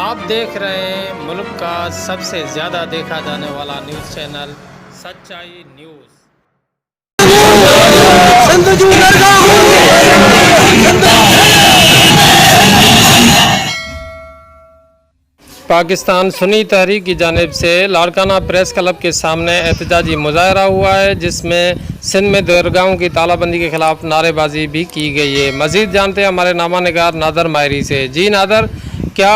آپ دیکھ رہے ہیں ملک کا سب سے زیادہ دیکھا جانے والا نیوز چینل سچائی نیوز۔ پاکستان سنی تحریک کی جانب سے لاڑکانہ پریس کلب کے سامنے احتجاجی مظاہرہ ہوا ہے، جس میں سندھ میں درگاہوں کی تالہ بندی کے خلاف نعرے بازی بھی کی گئی ہے۔ مزید جانتے ہیں ہمارے نامہ نگار نادر ماہری سے۔ جی نادر، کیا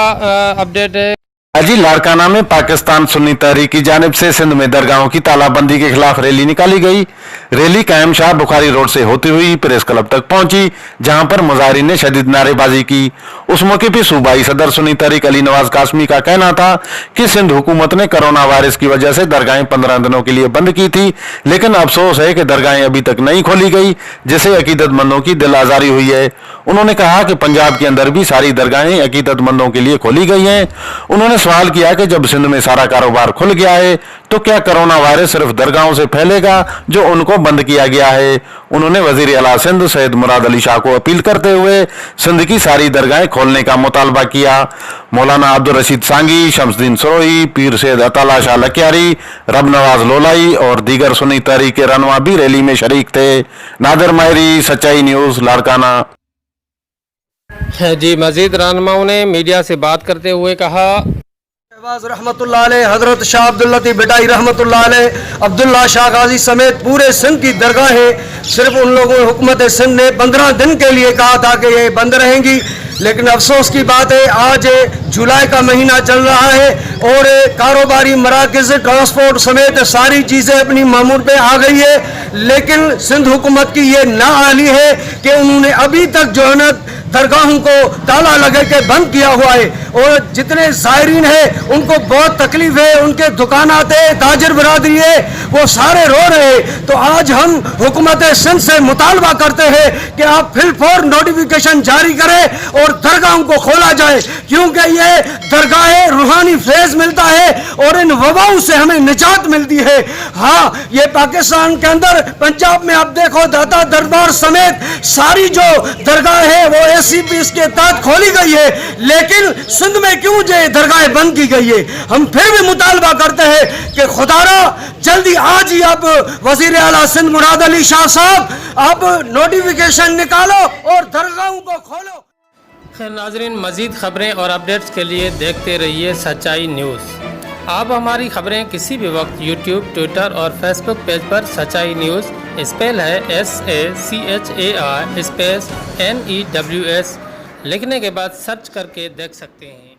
اپڈیٹ ہے؟ جی، لاڑکانہ میں پاکستان سنی تحریک کی جانب سے سندھ میں درگاہوں کی تالہ بندی کے خلاف ریلی نکالی گئی۔ ریلی قائم شاہ بخاری روڈ سے ہوتی ہوئی پریس کلب تک پہنچی، جہاں پر مظاہرین نے شدید نعرے بازی کی۔ اس موقع پہ صوبائی صدر سنی تحریک علی نواز قاسمی کا کہنا تھا کہ سندھ حکومت نے کرونا وائرس کی وجہ سے درگاہیں 15 دنوں کے لیے بند کی تھی، لیکن افسوس ہے کہ درگاہیں ابھی تک نہیں کھولی گئی، جسے عقیدت مندوں کی دل آزاری ہوئی ہے۔ انہوں نے کہا کہ پنجاب کے اندر بھی ساری درگاہیں عقیدت مندوں کے لیے کھولی گئی ہیں۔ انہوں نے سوال کیا کہ جب سندھ میں سارا کاروبار کھل گیا ہے تو کیا کرونا وائرس صرف درگاہوں سے پھیلے گا جو ان کو بند کیا گیا ہے؟ انہوں نے وزیر اعلیٰ سندھ سید مراد علی شاہ کو اپیل کرتے ہوئے سندھ کی ساری درگاہیں کھولنے کا مطالبہ کیا۔ مولانا عبدالرشید سانگی، شمس الدین سروئی، پیر سید عطا شاہ لکیاری، رب نواز لولائی اور دیگر سنی تحریک کے رہنما بھی ریلی میں شریک تھے۔ نادر ماہری، سچائی نیوز، لاڑکانہ۔ جی، مزید رہنماؤں نے میڈیا سے بات کرتے ہوئے کہا، رحمت اللہ علیہ، حضرت شاہ عبداللطیف بٹائی رحمت اللہ علیہ، عبداللہ شاہ غازی سمیت پورے سندھ کی درگاہیں صرف ان لوگوں حکومت سندھ نے 15 دن کے لیے کہا تھا کہ یہ بند رہیں گی، لیکن افسوس کی بات ہے آج جولائی کا مہینہ چل رہا ہے اور کاروباری مراکز، ٹرانسپورٹ سمیت ساری چیزیں اپنی معمول پہ آ گئی ہے، لیکن سندھ حکومت کی یہ نااہلی ہے کہ انہوں نے ابھی تک جو ہے نا درگاہوں کو تالا لگا کے بند کیا ہوا ہے، اور جتنے زائرین ہیں ان کو بہت تکلیف ہے، ان کے دکانات ہیں، تاجر برادری ہے، وہ سارے رو رہے ہیں۔ تو آج ہم حکومت سندھ سے مطالبہ کرتے ہیں کہ آپ فی الفور نوٹیفیکیشن جاری کریں اور درگاہوں کو کھولا جائے، کیونکہ یہ درگاہیں روحانی فیض ملتا ہے اور ان وباؤں سے ہمیں نجات ملتی ہے۔ ہاں، یہ پاکستان کے اندر پنجاب میں آپ دیکھو داتا دربار سمیت ساری جو درگاہ ہے وہ ACPs کے تحت کھولی گئی ہے، لیکن سندھ میں کیوں یہ درگاہیں بند کی گئی ہے؟ ہم پھر بھی مطالبہ کرتے ہیں کہ خدا را جلدی آج ہی آپ وزیر اعلیٰ سندھ مراد علی شاہ صاحب آپ نوٹیفیکیشن نکالو اور درگاہوں کو کھولو۔ خیر ناظرین، مزید خبریں اور اپڈیٹس کے لیے دیکھتے رہیے سچائی نیوز۔ آپ ہماری خبریں کسی بھی وقت یوٹیوب، ٹویٹر اور فیس بک پیج پر سچائی نیوز اسپیل ہے SACHAI اسپیس NEWS لکھنے کے بعد سرچ کر کے دیکھ سکتے ہیں۔